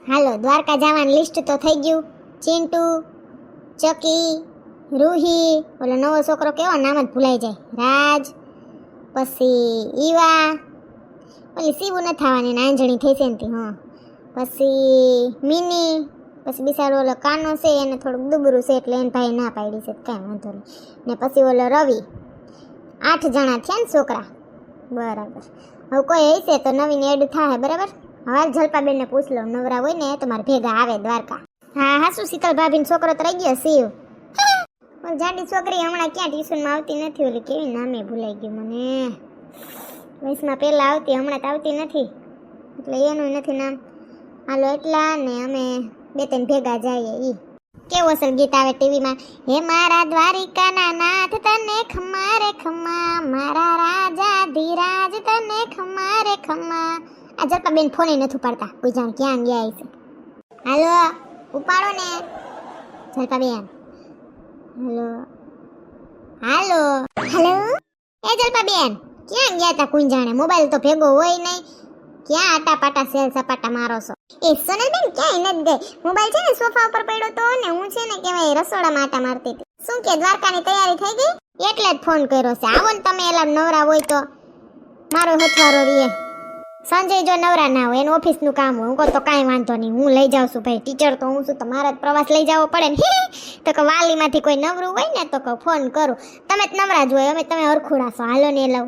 હાલો દ્વારકા જવાનું લિસ્ટ તો થઈ ગયું. ચિંટુ, ચકી, રૂહી, ઓલો નવો છોકરો કેવો નામ જ ભૂલાઈ જાય, રાજ, પછી ઈવા, ઓલી સીવું ન થવાની ને આંજણી થઈ છે ને હા, પછી મિની, પછી બિચારો ઓલો કાનો છે એને થોડુંક દુબરું છે એટલે એને ભાઈ ના પાડી છે કાંઈ વાંધો નહીં. ને પછી ઓલો રવિ, 8 જણા થયા ને છોકરા. બરાબર, હવે કોઈ હશે તો નવીન એડ થાય. બરાબર, હવે જલપાબેનને પૂછ લો, નવરા હોય ને તો મારે ભેગા આવે દ્વારકા. હા હા, શું શીતલ ભાભીનો છોકરો તો રહી ગયો શિવ. જાડી છોકરી હમણાં ક્યાં ટ્યુશનમાં આવતી નથી, ઓલી કેવી નામે ભૂલાઈ ગયું મને, વયસમાં પહેલાં આવતી, હમણાં તો આવતી નથી એટલે એનું નથી નામ. હાલો એટલા ને અમે 2-3 ભેગા જઈએ. ઈ કેવું અસલ ગીત આવે ટીવીમાં, હે મારા દ્વારિકાના નાથ તને ખમા રે ખમા, મારા રાજા ધીરાજ તને ખમા રે ખમા. આ જલપાબેન ફોને નથી ઉપાડતા, કોઈ જાણ ક્યાં ગયા છે. હાલો ઉપાડો ને જલપાબેન. હાલો હાલો હાલો, એ જલપાબેન ક્યાં ગયા તા કોઈ જાણે, મોબાઈલ તો ભેગો હોય નહીં, ક્યાં આટા પાટા સેલ સપાટા મારો છો? એ સોનલબેન ક્યાંય નથી ગઈ, મોબાઈલ છે ને સોફા ઉપર પડ્યો તો ને હું છે ને કેવાય રસોડામાં આટા મારતી હતી. શું કે દ્વારકાની તૈયારી થઈ ગઈ? એટલે જ ફોન કર્યો છે. આવો ને તમે એલા નવરા હોય તો, મારો હથવારો રીએ. સંજય જો નવરા ના હોય, એનું ઓફિસનું કામ હોય, હું કહું તો કાંઈ વાંધો નહીં, હું લઈ જાઉં છું ભાઈ, ટીચર તો હું છું, તો મારા જ પ્રવાસ લઈ જવો પડે ને. તો કે વાલીમાંથી કોઈ નવરું હોય ને તો કહું ફોન કરું, તમે જ નવરા જ હોય, અમે તમે હરખુડા છો, હાલો ને લઉં.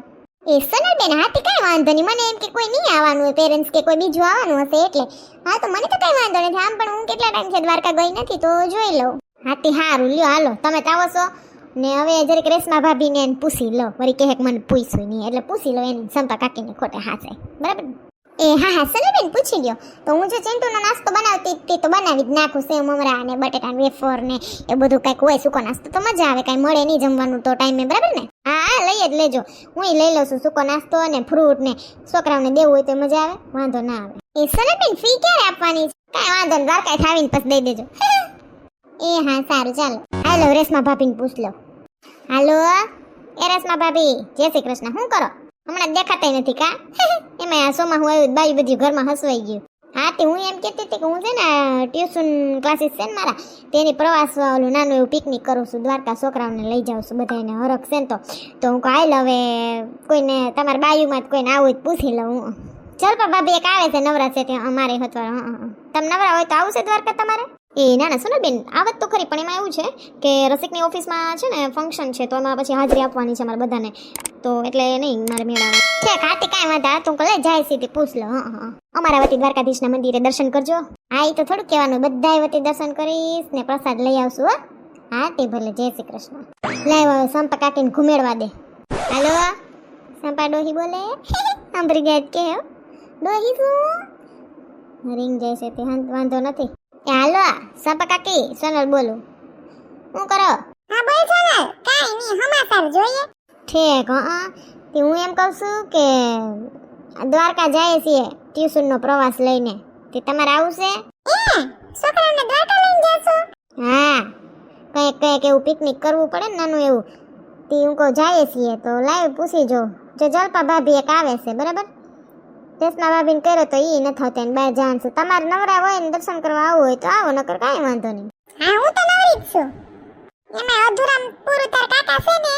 એ સોનલબેન હાથી કાંઈ વાંધો નહીં, મને એમ કે કોઈ નહીં આવવાનું હોય, પેરેન્ટ્સ કે કોઈ બીજું આવવાનું હશે એટલે. હા તો મને તો કાંઈ વાંધો નથી, આમ પણ હું કેટલા ટાઈમ છે દ્વારકા ગઈ નથી તો જોઈ લઉં. હાથી હારું લ્યો, હાલો તમે તો આવો છો ને. હવે જરીક રેશમા ભાભીને એને પૂછી લો, વળી કહે મને પૂછ્યું નહીં એટલે પૂછી લો એને, સંપા કાકીને ખોટે હાચે. બરાબર એ હા હા સોનલબેન પૂછી લ્યો. તો હું જે ચિંટુનો નાસ્તો બનાવતી હતી તો બનાવી જ નાખું, સેવ મમરા ને બટેટા વેફર ને એ બધું કંઈક હોય સૂકો નાસ્તો, તો મજા આવે, કાંઈ મળે નહીં જમવાનું તો ટાઈમે. બરાબર ને? હા હા લઈ જ લેજો, હું લઈ લઉં છું સૂકો નાસ્તો ને ફ્રૂટ ને, છોકરાઓને દેવું હોય તો મજા આવે, વાંધો ના આવે. એ સોનલબેન ફી ક્યારે આપવાની છે? કાંઈ વાંધો નહીં, દ્વારકા થાવીને પછી દઈ દેજો. એ હા સારું ચાલો. હાલો રેશમા ભાભીને પૂછ લો. હાલો એ રેશમા ભાભી, જય શ્રી કૃષ્ણ. શું કરો? હમણાં દેખાતા નથી કા? એમાં આ સોમાં હું આવ્યું બાયું બધી ઘરમાં હસવાઈ ગયું. હા તે હું એમ કહેતી હતી કે હું છે ને ટ્યુશન ક્લાસીસ છે ને મારા, તેની પ્રવાસ ઓલું નાનું એવું પિકનિક કરું છું દ્વારકા, છોકરાઓને લઈ જાઉં છું, બધાને હરખ છે ને તો હું કહું હવે કોઈને તમારા બાયુમાં કોઈને આવું જ પૂછી લઉં. જલપા ભાભી એક આવે છે નવરા છે ત્યાં અમારે હતવાર. તમે નવરા હોય તો આવશે દ્વારકા તમારે? એ ના ના સોનલબેન આવત તો ખરી, પણ એમાં એવું છે કે રસિકની ઓફિસમાં છે ને ફંક્શન છે, તો એમાં પછી હાજરી આપવાની છે અમારે બધાને, તો એટલે નહીં મારે મેળાવે છે. ખાતી કાંઈ વાંધા, તું કલે જાય સીધી પૂછ લો. હા અમારા વતી દ્વારકાધીશના મંદિરે દર્શન કરજો. હા એ તો થોડું કહેવાનું, બધાય વતી દર્શન કરીશ ને પ્રસાદ લઈ આવશું. હો હા તે ભલે, જય શ્રી કૃષ્ણ. લાવ સંપા કાકીને ઘુમેડવા દે. હાલો સંપા ડોહી બોલે, સાંભળી ગયા કે ડોહી શું રિંગ જાય છે તે વાંધો નથી. એ હાલો સંપા કાકી, સોનલ બોલું. શું કરો? હા બોલ સોનલ. કાંઈ નહીં, સમાચાર જોઈએ. ઠીક. હા તે હું એમ કહું છું કે દ્વારકા જાય છીએ ટ્યુશનનો પ્રવાસ લઈને, તે તમારે આવું છે? છોકરાઓને દ્વારકા લઈને જશો? હા કંઈક એવું પિકનિક કરવું પડે ને નાનું એવું, તે હું કહું જાય છીએ તો લાઈવ પૂછી જો. જે જલપા ભાભી એક આવે છે બરાબર, રેશમા ભાભીને કર્યો તો ઈ નથી આવતા ને બહાર જવાનું છે. તમારે નવરા હોય ને દર્શન કરવા આવવું હોય તો આવો, નકર કાંઈ વાંધો નહીં. હા હું તો નવરી જ છું. એમાં અધુરામ પૂરું તાર કાકા છે ને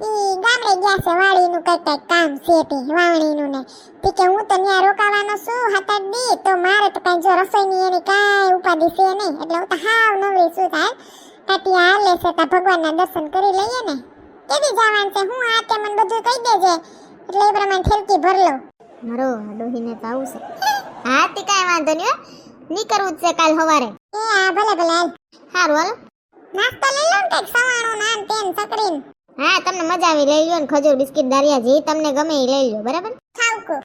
ઈ ગામડે ગયા છે, વાડીનું કંઈક કામ છે તે વાવણીનું ને, તે કે હું તો ત્યાં રોકાવાનો છું 7-8 દી, તો મારે તો કાંઈ જો રસોઈની એની કાંઈ ઉપાધિ છે નહીં, એટલે હું તો હાવ નવરી છું. થાય કાટી હાલે છે તા ભગવાનના દર્શન કરી લઈએ ને. કેદી જવાનું છે? હું આ તે મને બધું કહી દેજે એટલે એ પ્રમાણે થેલકી ભર લઉં. મારો ડોહીને તો આવું છે. હા તે કાંઈ વાંધો નહીં, નીકળવું જ છે કાલ સવારે. એ હા ભલે ભલે હાલ. સારું હાલો નાસ્તો લઈ લો ને કંઈક સવાણું નાન તેન સકરીન. હા તમને મજા આવી લઈ લ્યો ને, ખજૂર બિસ્કિટ દારિયા જે તમને ગમે એ લઈ લ્યો. બરાબર ખાવકો.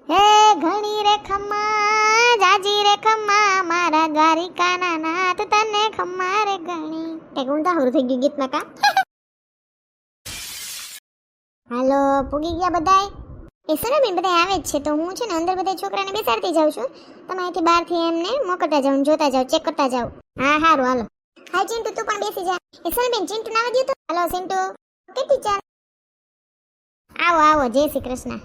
હે ઘણી રે ખમ્મા જાજી રે ખમ્મા, મારા દ્વારિકાના નાથ તને ખમ્મા રે ઘણી. એક ઊંધા હરું થઈ ગયું ગીતમાં કા. હાલો પૂગી ગયા બધાય? એ સોનલબેન બધા આવે જ છે, તો હું છે ને અંદર બધા છોકરાને બેસાડતી જાઉં છું, તમે અહીંથી બહારથી એમને મોકલતા જાઓ, જોતા જાઓ, ચેક કરતા જાઓ. હા સારું હાલો. હા ચિંટુ તું પણ બેસી જા. એ સોનલબેન ચિંટુ ના આવજો તો. હાલો ચિંટુ. Okay teacher. આવો આવો, જય શ્રી કૃષ્ણ.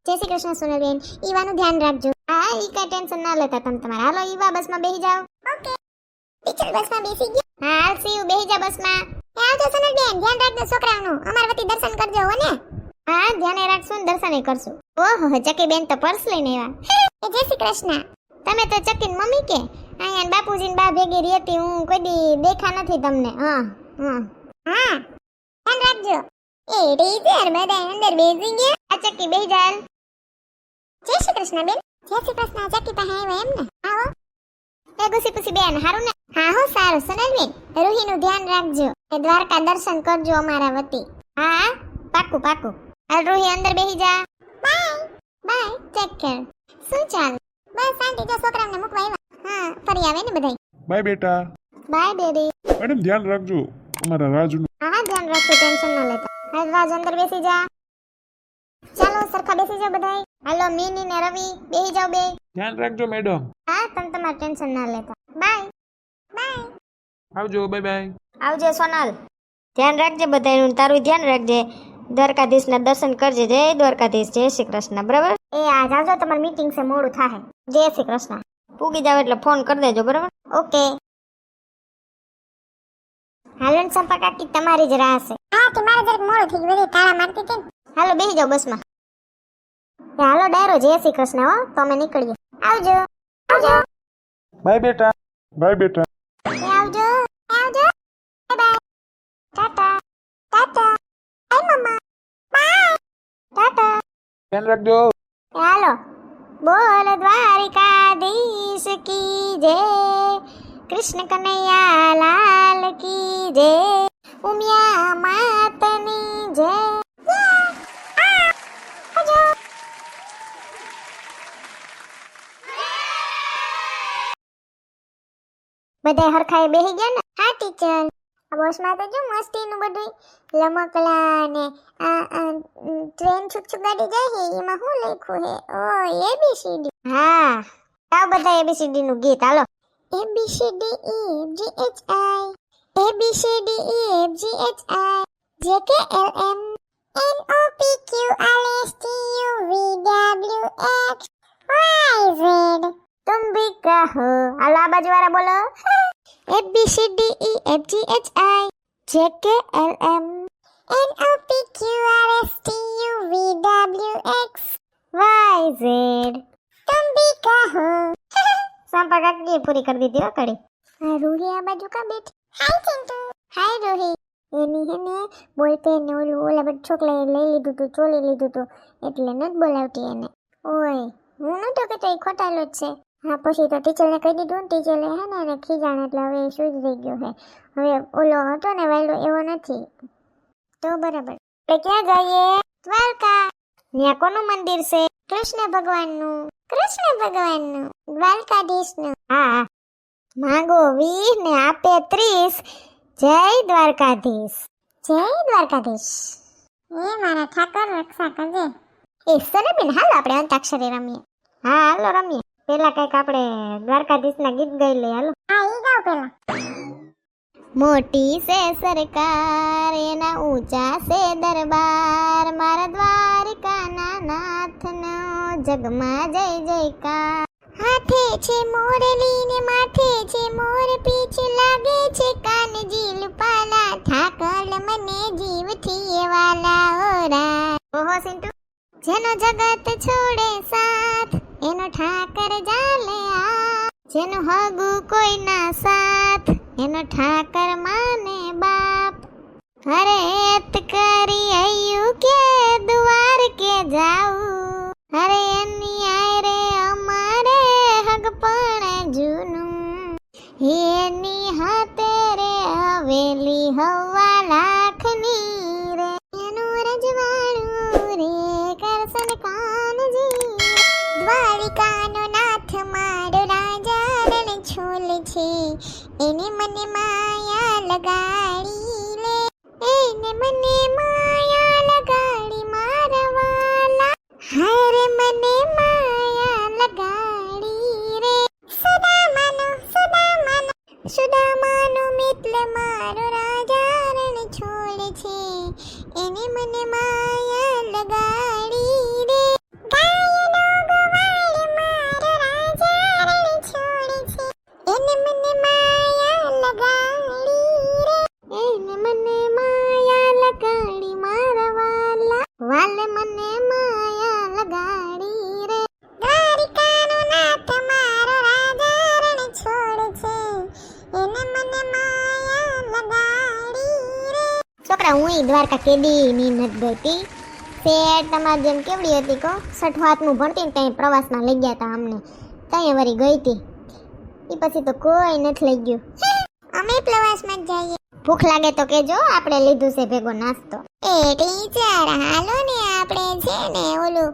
જય શ્રી કૃષ્ણ સોનલબેન. ઈવાનું ધ્યાન રાખજો. હા, ઈ કઈ ટેન્શન ના લેતા તમે તમારે. હાલો ઈવા બસમાં બેસી જાઓ. ઓકે. ટીચર બસમાં બેસી ગઈ. હા, હાલ સીયુ બેસી જા બસમાં. એ આવજો સોનલબેન, ધ્યાન રાખજો છોકરાઓનું. અમાર વતી દર્શન કરજો હો ને. હા, ધ્યાને રાખશું ને દર્શને કરશું. ઓહો, ચકી બેન તો પર્સ લઈને આવ્યા. એ જય શ્રી કૃષ્ણ. તમે તો ચકીન મમ્મી કે અહીંયા બાપુજી ને બા ભેગી રહેતી, હું કોઈ દી દેખા નથી તમને. હા ધ્યાન રાખજો. એ ટીચર બધા અંદર બેસી ગયા. આ ચકી બેસી જાલ. જય શ્રી કૃષ્ણ બેન. જય શ્રી કૃષ્ણ. ચકી પાસે આવ્યા એમ ને? આવો. એ ગુસી પુસી બેન હારું ને? હા હો સારું. સોનલબેન, રૂહીનું ધ્યાન રાખજો. એ દ્વારકા દર્શન કરજો અમારા વતી. હા પાકું પાકું. હાલ રૂહી અંદર બેસી જા. Bye bye. Take care. શું ચાલ? બસ શાંતિ. જો છોકરાઓને મૂકવા આવ્યા. હા, ફરી આવે ને બધાય. બાય બેટા. By baby. મેડમ ધ્યાન રાખજો અમારા રાજનું. હા ધ્યાન રાખજો, ટેન્શન ના લેતા. હાલ રાજ અંદર બેસી જા. ચાલો સરખા બેસી જાઓ બધાય. હાલો મિની ને રવિ બેસી જાઓ બે. ધ્યાન રાખજો મેડમ. હા, તમે તમારે ટેન્શન ના લેતા. Bye bye. આવજો. Bye bye. આવજે સોનલ. ધ્યાન રાખજે બધાયનું, તારું ધ્યાન રાખજે. દ્વારકાધીશના દર્શન કરજે. જય દ્વારકાધીશ. જય શ્રી કૃષ્ણ. બરાબર? એ આ જાજો, તમારી મીટિંગ છે, મોડું થાય. જય શ્રી કૃષ્ણ. પૂગી જાવ એટલે ફોન કરી દેજો. બરાબર? ઓકે. હાલન સંપા કાકી તમારી જ રાહ છે. હા, કે મારે જરા મોડું થઈ ગયું, બધી તાળા મારતી હતી ને. હાલો બેસી જાઓ બસમાં. હાલો ડાયરો. જય શ્રી કૃષ્ણ. હો તો અમે નીકળીએ. આવજો આવજો. બાય બેટા. બાય બેટા. આવજો આવજો. Bye bye. ટાટા ટાટા. બાય મમ્મા. બાય ટાટા. ધ્યાન રાખજો. હાલો. બોલ દ્વારિકાધીશ કી જય, કૃષ્ણ કનૈયા લાલ કી જય, ઉમિયા માતની જય. બધા હરખાએ બેહી ગયા ને? હા ટીચર. આ બસમાં તો જો મસ્તીનું બધું લમકલા ને ટ્રેન છુક છુક ગાડી જાય છે, એમાં શું લખ્યું છે? ઓ ABCD. હા, આવ બધા ABCD નું ગીત. હાલો. ABCD E F G H I, ABCD E F G H I, J K L M N O P Q R S T U V W X Y Z. तुम भी कहो. हालो आ बाजू वाला बोलो. ABCD E F G H I, J K L M N O P Q R S T U V W X Y Z. तुम भी कहो. सांपा काकी पूरी कर दी थी वो कड़ी. हाँ रूही आ बाजू का बैठ. हाय चिंटू. हाय रूही. એની હે ને બોલપેન ને ઓલા બધું છોકરાએ લઈ લીધું તું, ચોલી લીધું તું, એટલે નથી બોલાવતી એને. ઓય હું નતો કહેતો, એ ખોટાલો જ છે. હા પછી તો ટીચરને કહી દીધું ને, ટીચરે હે ને એને ખીજાણ, એટલે હવે સુધરી ગયો છે. હવે ઓલો હતો ને વાયલો એવો નથી. તો બરાબર. એટલે ક્યાં જઈએ? દ્વારકા. ત્યાં કોનું મંદિર છે? કૃષ્ણ ભગવાનનું. કૃષ્ણ ભગવાનનું, દ્વારકાધીશનું. હા માંગો 20 ને આપે 30. જય દ્વારકાધીશ. જય દ્વારકાધીશ. એ મારા ઠાકર રક્ષા કરજે. એ સનેબેન હાલો આપણે અંતાક્ષરી રમીએ. હા હાલો રમીએ. પેલા કઈક આપણે દ્વારકાધીશના ગીત ગાઈ લઈએ. હાલો. હા ઈ ગાઓ પેલા. મોટી સે સરકાર એના ઊંચા સે દરબાર, મારા દ્વારકાના નાથનો જગમાં જય જયકાર. હાથે છે મોરલી ને માથે છે મોર પીછ, લાગે છે કાનજી લુપાલા, ઠાકર મને જીવથી વાલા ઓરા. ઓહો સિંટુ. જેનો જગત છોડે સાથ એનો ઠાકર જાલે આ, જેનો હગુ કોઈ ના સાથ એનો ઠાકર માને બાપ. અરે એત કરી આયુ કે દ્વાર કે જાઉં, અરે એની આયરે અમારે હગ પણ જૂનું, એની હાથે રે હવેલી હવા લાખની રે, એનું રજવાડું રે કરશન કાનજી. દ્વારિકાનો નાથ મારો રાજા રણ છોલ છે, એને મને માયા લગાડી લે, એને મને માયા લગાડી મારા વાલા, હારે મને માયા લગાડી રે. સુદામાનો મિત્ર મારો રાજા રણ છોડ છે, એને મને માયા લગાડી રે. નહીં, દ્વારકા કેદી ની નથી ગઈ. શેઠ તમારી જેમ કેવડી હતી કહો, 6th ભણતી ને ત્યાં પ્રવાસમાં લઈ ગયા હતા અમને, ત્યાં વળી ગઈ હતી. એ પછી તો કોઈ નથી લઈ ગયું. અમે પ્રવાસમાં જ જઈએ. ભૂખ લાગે તો કેજો, આપણે લીધું છે ભેગો નાસ્તો. એ ટીચર હાલો ને આપણે છે ને ઓલું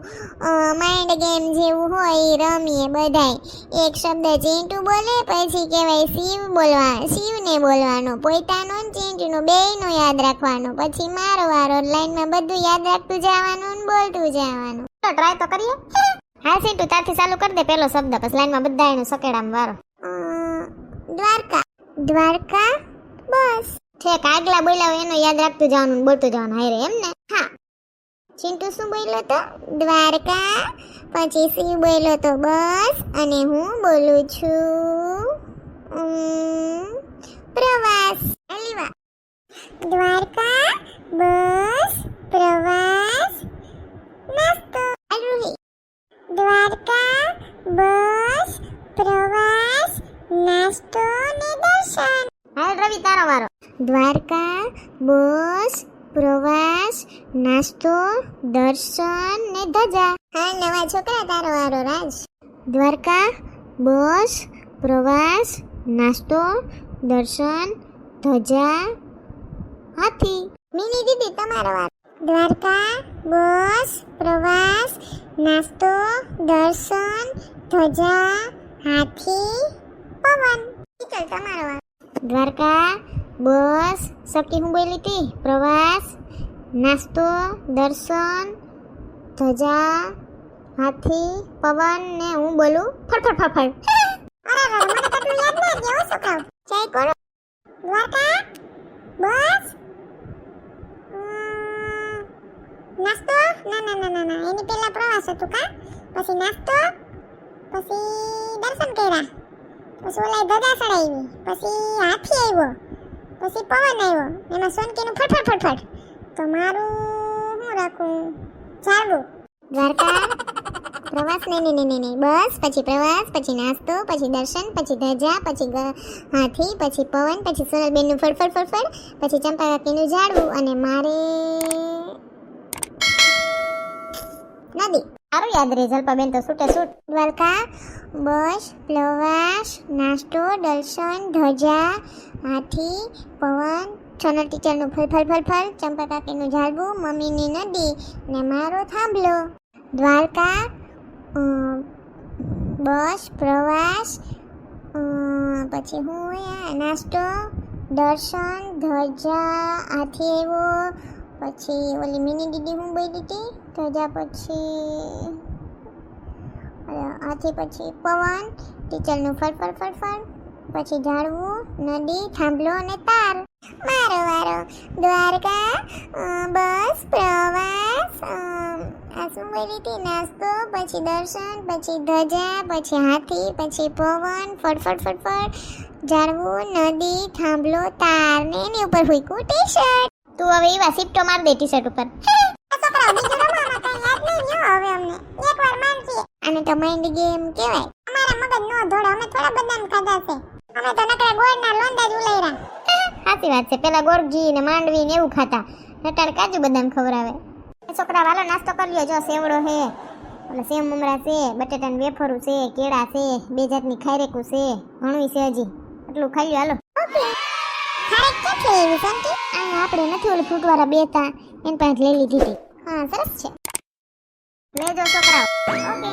માઇન્ડ ગેમ જેવું હોય ઈ રમીએ બધાય. એક શબ્દ ચીંટુ બોલે પછી કહેવાય શિવને બોલવાનો, પોતાનો ને ચીંટુનો બેયનો યાદ રાખવાનો, પછી મારો વારો, લાઈનમાં બધું યાદ રાખતું જવાનું ને બોલતું જવાનું. તો ટ્રાય તો કરીએ. હા ચીંટુ તારથી ચાલુ કરી દે પેલો શબ્દ, પછી લાઈનમાં બધા એનો સકેડામાં વારો. દ્વારકા. દ્વારકા બસ. ઠેક આગલા બોલ્યા એનો યાદ રાખતું જવાનું ને બોલતું જવાનું હારે એમ ને. હા ચિંટુ શું બોલ્યો તો? દ્વારકા. પછી શિવ બોલ્યો તો બસ, અને હું બોલું છું પ્રવાસ. એલીવા. દ્વારકા બસ પ્રવાસ નાસ્તો. અરુહી. દ્વારકા બસ પ્રવાસ નાસ્તો ને દર્શન. હાલ રવિ તારો વારો. દ્વારકા બસ પ્રવાસ નાસ્તો દર્શન ને ધજા. હા નવા છોકરા તારો વારો રાજ. દ્વારકા બસ પ્રવાસ નાસ્તો દર્શન ધજા હાથી. મિની દીદી તમારો વારો. દ્વારકા બસ પ્રવાસ નાસ્તો દર્શન ધજા હાથી પવન. ચલ તમારો વારો. દ્વારકા બસ સકી હું બોલી હતી, પ્રવાસ નાસ્તો દર્શન ધજા હાથી પવન ને હું બોલું ફડફડ ફડફડ. અરે મને કેટલું યાદ ના ગયો શું કહું. જય કોરો. દ્વારકા બસ નાસ્તો ના એની પહેલા પ્રવાસ હતું કા, પછી નાસ્તો, પછી દર્શન કર્યા, પછી ઓલા ધજા ચડાવી, પછી હાથી આવ્યો, પછી પવન આવ્યો, એમાં સોનકીનું ફટફટ ફટફટ. તો મારું હું રાખું ઝાડવું. દ્વારકા પ્રવાસ નહીં બસ, પછી પ્રવાસ, પછી નાસ્તો, પછી દર્શન, પછી ધજા, પછી હાથી, પછી પવન, પછી સોનલબેનનું ફટફટ ફટફટ, પછી ચંપાકાકીનું ઝાડવું, અને મારે નદી. સારું યાદ રહે જલ્પાબેન તો છૂટે છૂટ. દ્વારકા બસ પ્રવાસ નાસ્તો દર્શન ધજા હાથી પવન, સોનલ ટીચરનું ફળ, ચંપા કાકીનું ઝાડવું, મમ્મીની નદી ને મારો થાંભલો. દ્વારકા બસ પ્રવાસ પછી હું નાસ્તો દર્શન ધજા હાથી આવ્યો, પછી ઓલી મિની દીદી હું બોલી હતી ધજા, પછી હાથી, પછી પવન, ટીચરનું ફળ, પછી ઝાડવું, નદી, થાંભલો અને તાર. મારો વારો. દ્વારકા બસ પ્રવાસ આ શું બોલી હતી, નાસ્તો, પછી દર્શન, પછી ધજા, પછી હાથી, પછી પવન, ફટફટ ઝાડવું, નદી, થાંભલો, તાર ને એની ઉપર હુંકું ટી-શર્ટ. તું હવે એવા સિફ્ટો માર દે ટી-શર્ટ ઉપર. આને તો માઇન્ડ ગેમ કહેવાય. અમારા મગજ નો ધોડે, અમે થોડા બદામ ખાધા છે, અમે તો નકરા ગોળના લોંદા જ ઉલાયરા. સાચી વાત છે, પેલા ગોળજી ને માંડવી ને એવું ખાતા, નટાડ કાજુ બદામ ખવરાવે. છોકરા વાલો નાસ્તો કરી લ્યો. જો સેવડો હે, ઓલા સેવ મમરા છે, બટેટાનું વેફરું છે, કેળા છે, 2 જાતની ખારેકું છે, ઘણું છે હજી, એટલું ખાઈ લ્યો હાલો. ઓકે ખારેક ક્યાંથી આવી શાંતિ? આ આપણે નથી ઓલી ફ્રૂટવાળા બેતા એન પાસે લઈ લીધી હતી. હા સરસ છે, લેજો છોકરાઓ. ઓકે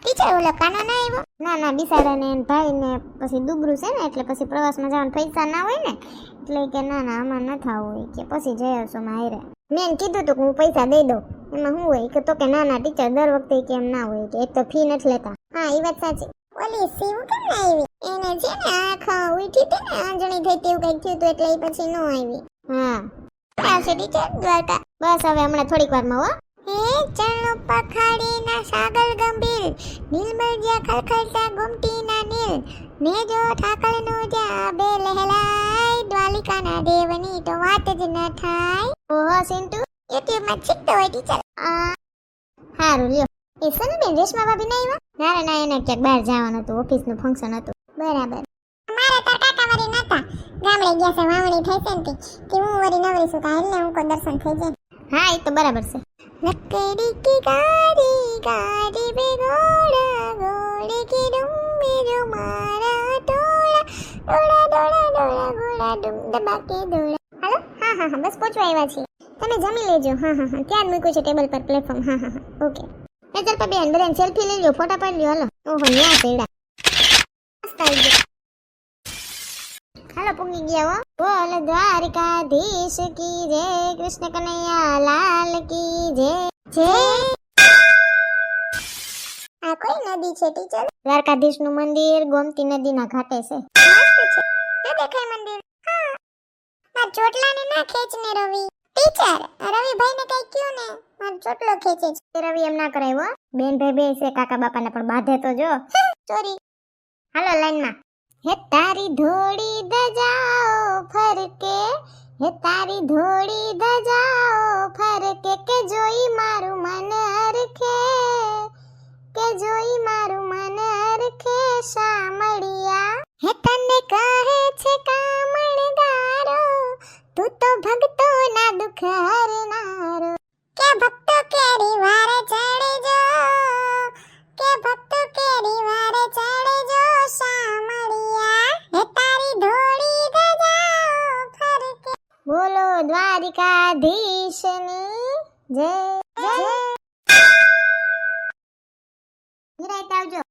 ટીચર ઓલો કાનો ના આવ્યો? ના બિસાડા ને ભાઈ ને પછી દુબરું છે ને, એટલે પછી પ્રવાસમાં જવાનું પૈસા ના હોય ને, એટલે કે ના આમાં ન થાવું હોય કે પછી જઈ આવશો માં હારે. મેં કીધું તું કે હું પૈસા દઈ દઉં, એમાં શું હોય કે તો કે ના ટીચર દર વખતે કેમ ના હોય કે એક તો ફી નથી લેતા. હા એ વાત સાચી. ઓલી સીવ કેમ ના આવી? એને છે ને આખા ઉઠી હતી ને આંજણી થઈ તેવું કઈક થયું હતું, એટલે એ પછી ન આવી. હા આવશે ટીચર દ્વારકા. બસ હવે હમણાં થોડીક વારમાં હો. હે ચરણો પખાડીના સાગર ગંભીર, નીલબરજ્યા ખલખલતા ગુમટીના નીલ, ને જો ઠાકરનો જા બે લહેલાય, દ્વાલિકાના દેવની તો વાત જ ન થાય. ઓહો સિન્ટુ યુટ્યુબમાં શીખતો હોય ટીચર. હારું લ્યો. એ સનુબેન રેશમા ભાભી ના આવ્યા? ના એને ક્યાંક બહાર જવાનું હતું, ઓફિસનું ફંક્શન હતું. બરાબર. મારા તો કાકા વાળી નતા, ગામડે ગયા છે વાવણી થઈ છે ને કે હું વરી નવરી છું કાલે હું કો દર્શન થઈ જાય. હા એ તો બરાબર છે. લકડી કી ગાડી ગાડી पे घोड़ा घोड़े की दुम में जो मारा टोला डोला डोला डोला घोड़ा दुम दबा के दौड़ा. હાલો હા બસ પહોંચવા આવ્યા છીએ. તમે જમી લેજો. હા ત્યાં મૂક્યું છે ટેબલ પર પ્લેટફોર્મ. હા ઓકે. એ ચાલ પા બેન બધાને સેલ્ફી લઈ લ્યો ફોટા પાડી લ્યો. હાલો ઓહો ન્યા સેડા મસ્ત આવી ગયો. હાલો પૂગી ગયા હો. બોલ દ્વારિકાધીશ કી જય કૃષ્ણ કનૈયા લાલ કી જય જય. આ કોઈ નદી છે ટીચર? દ્વારકાધીશ નું મંદિર ગોમતી નદીના ઘાટે છે. મસ્ત છે. તે દેખાય મંદિર. હા માર ચોટલાને ના ખેંચ ને રવિ. ટીચર રવિભાઈ ને કઈ કયો ને માર ચોટલો ખેંચે છે. રવિ એમ ના કરાય હો. બેન ભાઈ બે છે કાકા બાપાને પણ બાંધે તો જો. ચોરી. હાલો લાઈન માં. હે તારી ધોળી ધજાઓ ફરકે હે તારી ધોળી ધજાઓ ફરકે કે જોઈ મારું મન હરખે કે જોઈ મારું મન હરખે શામળિયા. હે તને કહે છે કામણદારો તું તો ભક્તો ના દુખ હરનારો. કે ભક્તો કેરી વાર ચડે જો કે ભક્તો કેરી વાર ચડે જો શામળિયા. હે તારી ધોળી ધજાઓ ફરકે. બોલો દ્વારિકાધીશની જય જય. નિરાયત આવજો.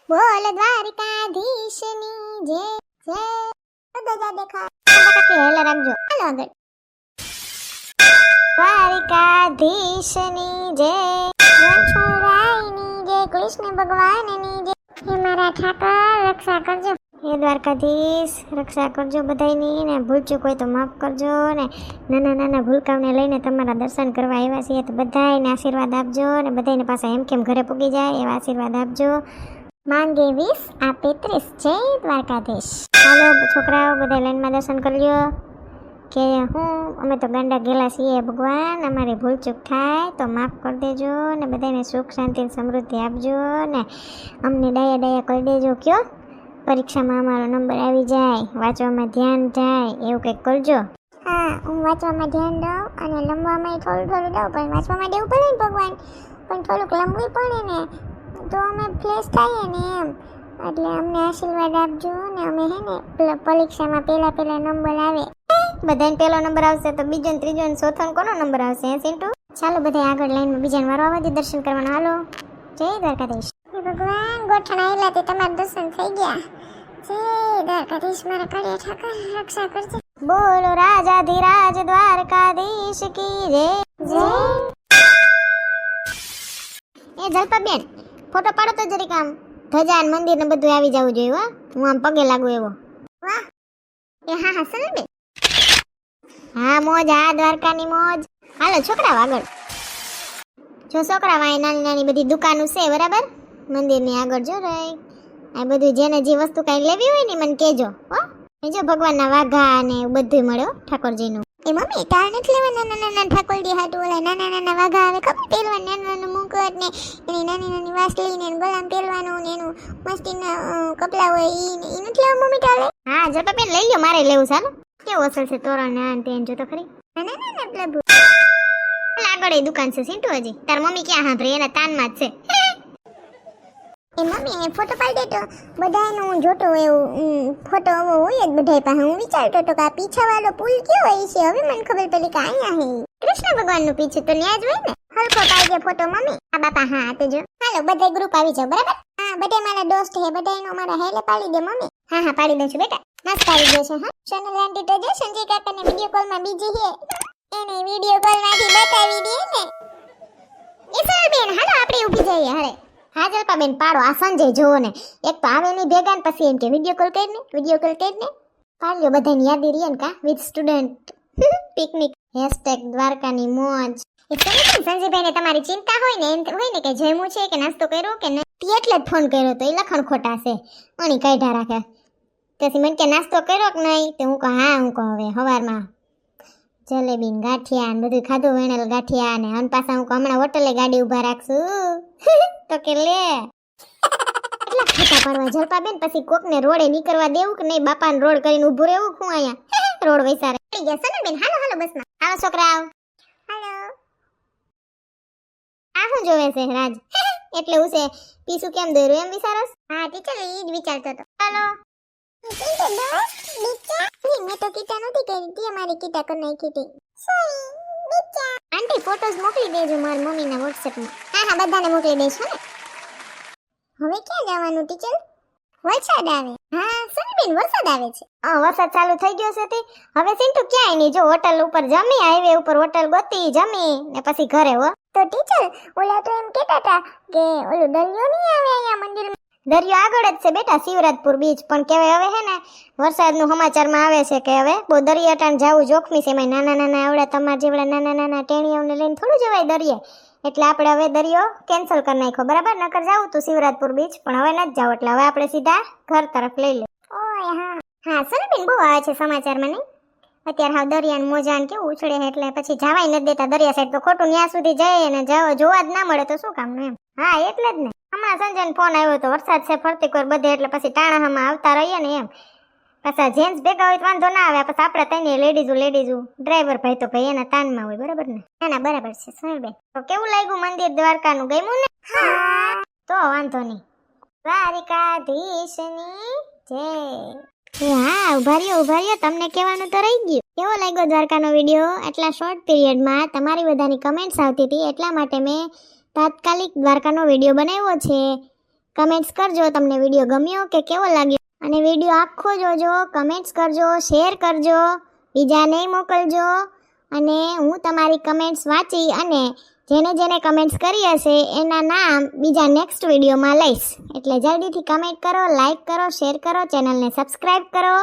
બોલ દ્વારિકાધીશની જય જય. બધા દેખા કે હેલા રાખજો. હાલો આગળ. દ્વારિકાધીશની જય રણછોડરાયની જય કૃષ્ણ ભગવાનની જય. હે મારા ઠાકર રક્ષા કરજો. હે દ્વારકાધીશ રક્ષા કરજો બધાયની ને ભૂલચૂક હોય તો માફ કરજો ને નાના નાના ભૂલકાઓને લઈને તમારા દર્શન કરવા આવ્યા છીએ તો બધાયને આશીર્વાદ આપજો ને બધાયને પાસે એમ કેમ ઘરે પૂગી જાય એવા આશીર્વાદ આપજો. માંગે 20 આપે 30. જય દ્વારકાધીશ. હાલો છોકરાઓ બધા લાઈનમાં દર્શન કરી લ્યો. કે અમે તો ગાંડા ગયેલા છીએ ભગવાન અમારી ભૂલચૂક થાય તો માફ કરી દેજો ને બધાને સુખ શાંતિ સમૃદ્ધિ આપજો ને અમને ડાયા કરી દેજો. કયો પરીક્ષામાં અમારો નંબર આવી જાય વાંચવામાં ધ્યાન જાય એવું કંઈક કરજો. હા હું વાંચવામાં ધ્યાન દઉં અને લંબવામાં થોડું દઉં પણ વાંચવામાં દેવું પડે ને ભગવાન પણ થોડુંક લંબવું પડે ને તો અમે ફ્લેશ થઈએ ને એમ એટલે અમને આશીર્વાદ આપજો ને અમે હે ને પરીક્ષામાં પહેલા નંબર આવે બધાને પહેલો નંબર આવશે તો બીજો ને ત્રીજો ને ચોથો કોનો નંબર આવશે? સિન્ટુ ચાલો બધા આગળ લાઈનમાં બીજાને વારો આવવા દે દર્શન કરવાનો. હાલો જય દ્વારકાધીશ. ભગવાન ગોઠણ આવેલા તે તમારા દર્શન થઈ ગયા. જય દ્વારકાધીશ મારા કાળિયા ઠાકર રક્ષા કરજે. બોલો રાજાધિરાજ દ્વારકાધીશ કી જય જય. એ જલપાબેન ફોટો પાડો તો જરીક આમ ધજા ને મંદિર ને બધું આવી જવું જોઈએ. હો હું આમ પગે લાગુ એવો. વાહ એ હા સનલબેન. હા મોજ હા દ્વારકાની મોજ. હાલો છોકરાઓ આગળ. જો છોકરા વાય નાની નાની બધી દુકાનો છે બરાબર મંદિરની આગળ જો રહી આ બધું જેને જે વસ્તુ કાંઈ લેવી હોય ને મને કહેજો. હો જો ભગવાનના વાઘા ને એવું બધું મળ્યો ઠાકોરજીનું. એ મમ્મી તાર નથી લેવા નાના નાના ઠાકોરજી હાટુ ઓલા નાના નાના વાઘા આવે ખબર પહેરવા નાના નાના મુકટ ને એની નાની નાની વાસલી ને ગળામાં પહેરવાનું ને એનું મસ્તીના કપડા હોય ઈ નથી લેવા મમ્મી તારે? હા જલપાબેન લઈ લ્યો મારે લેવું ચાલો. કેવું અસર છે તોરણ ને આન તેન જો તો ખરી. ના પ્રભુ આગળ એ દુકાન છે સિન્ટુ હજી તાર મમ્મી ક્યાં હાંભળે એના તાનમાં જ છે. એ મમ્મી ફોટો પાડી દે તો બધાનો હું જોતો એવું ફોટો હોય જ બધાય પાસે. હું વિચારતો હતો કે આ પીછાવાળો પુલ કયો હોય છે હવે મને ખબર પડી કે અહીંયા હે કૃષ્ણ ભગવાનનું પીછું તો ન્યા જ હોય ને. હલકો પાડી દે ફોટો મમ્મી. આ બાપા હા તો જો હાલો બધા ગ્રુપ આવી જાવ બરાબર. હા બધા મારા દોસ્ત હે બધાનો મારા હેલે પાડી દે મમ્મી. હા પાડી દઉં છું બેટા મસ્ત આવી ગયો છે. હા સોનલ આંટી તો જો સંજય કાકાને વિડિયો કોલમાં બીજી હે એને વિડિયો કોલમાંથી બતાવી દે ને. ઈસલ બેન હાલો આપણે ઊભી જઈએ હારે. હા જલપાબેન પાડો આ સંજય જોવો ને એક તો આવે નહીં ભેગા ને પછી એમ કે વિડિયો કોલ કરીને પાડ્યો બધાની યાદી રહી ને કા વિથ સ્ટુડન્ટ પિકનિક #દ્વારકાની મોજ. એ તમે સંજયભાઈને તમારી ચિંતા હોય ને એમ હોય ને કે જમવું છે કે નાસ્તો કર્યો કે નહીં એટલે જ ફોન કર્યો તો એ લખણ ખોટા છે અણી કાઢ્યા રાખે. પછી મને કે નાસ્તો કર્યો કે નહીં તો હું કહું હા હું કહું હવે સવારમાં જલેબી ને ગાંઠિયા ને બધું ખાધું વેણેલ ગાંઠિયા ને અને પાછા હું હમણાં હોટલે ગાડી ઊભા રાખશું તો કે લે એટલે કેટલા ફોટા પાડવા જલપાબેન, પછી કોકને રોડે નીકળવા દેવું કે નહીં? બાપાને રોડ કરીને ઊભું રહેવું હું અહીંયા રોડ વૈસારે પડી ગયા. સનલબેન હાલો હાલો બસમાં આવો છોકરા આવ. હાલો આ શું જોવે છે રાજ? એટલે હું છે પીસું કેમ દોર્યું એમ વિચારસ? હા ટીચર ઈ જ વિચારતો હતો. હાલો મેં તો કીટા નથી કરી, તે અમારી કીટા કરી નાખી હતી. આંટી ફોટોસ મોકલી દેજો મારી મમ્મીના WhatsAppમાં. હા હા બધાને મોકલી દઈશ હો ને. હવે ક્યાં જવાનું ટીચર? વરસાદ આવે. હા સનબેન વરસાદ આવે છે. વરસાદ ચાલુ થઈ ગયો છે તે હવે સિન્ટુ ક્યાંય નહીં, જો હોટલ ઉપર જમી, હાઈવે ઉપર હોટલ ગોતી જમી ને પછી ઘરે હો. તો ટીચર ઓલા તો એમ કહેતા હતા કે ઓલું દરિયો નહીં આવે અહીંયા મંદિરમાં. દરિયો આગળ જ છે બેટા, શિવરાજપુર બીચ, પણ કહેવાય હવે હે ને વરસાદનું સમાચારમાં આવે છે કે હવે બહુ દરિયાટાણ જાવું જોખમી છે. એમાં નાના નાના આવડા તમારા જેવડા નાના નાના ટેણીઓને લઈને થોડું જવાય દરિયે, એટલે આપણે હવે દરિયો કેન્સલ કરી નાખ્યો બરાબર. નકર જાવું તું શિવરાજપુર બીચ, પણ હવે નથી જાવ, એટલે હવે આપણે સીધા ઘર તરફ લઈ લે. ઓય હા હા સનબેન બહુ આવે છે સમાચારમાં નહીં અત્યારે. હા દરિયાને મોજાને કેવું ઉછળે છે, એટલે પછી જવાય નથી દેતા દરિયા સાઈડ, તો ખોટું ત્યાં સુધી જઈએ ને જોવા જ ના મળે તો શું કામનું એમ. હા એટલે જ ને, હમણાં સંજયનો ફોન આવ્યો તો વરસાદ છે ફરતી કોઈ બધે, એટલે પછી ટાણામાં આવતા રહીએ ને એમ. પાછા જેન્ટ્સ ભેગા હોય તો વાંધો ના આવે, પછી આપણે તઈને લેડીઝું ડ્રાઈવર ભાઈ તો ભાઈ એના તાનમાં હોય બરાબર ને. ના ના બરાબર છે સનલબેન. તો કેવું લાગ્યું મંદિર દ્વારકાનું, ગમ્યું ને? હા તો વાંધો નહીં. દ્વારિકાધીશની જય. હા ઉભા રહ્યો, તમને કહેવાનું તો રહી ગયું. કેવો લાગ્યો દ્વારકાનો વિડીયો? આટલા શોર્ટ પીરિયડમાં તમારી બધાની કમેન્ટ્સ આવતી હતી, એટલા માટે મેં તાત્કાલિક દ્વારકાનો વિડીયો બનાવ્યો છે. કમેન્ટ્સ કરજો તમને વિડીયો ગમ્યો કે કેવો લાગ્યો, અને વિડીયો આખો જોજો, કમેન્ટ્સ કરજો, શેર કરજો, બીજાને મોકલજો, અને હું તમારી કમેન્ટ્સ વાંચી અને જેને કમેન્ટ્સ કરી હશે એના નામ બીજા નેક્સ્ટ વિડીયોમાં લઈશ. એટલે જલ્દીથી કમેન્ટ કરો, લાઈક કરો, શેર કરો, ચેનલને સબસ્ક્રાઈબ કરો.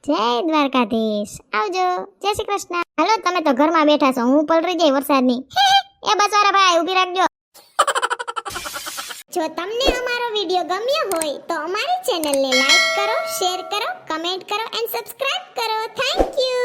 જય દ્વારકાધીશ. આવજો. જય શ્રી કૃષ્ણ. હાલો તમે તો ઘરમાં બેઠા છો, હું પલરી જાય વરસાદની. એ બચારા ભાઈ ઊભી રાખજો. જો તમને અમારો વિડીયો ગમ્યો હોય તો અમારી ચેનલને લાઈક કરો, શેર કરો, કમેન્ટ કરો એન્ડ સબસ્ક્રાઇબ કરો. Thank you.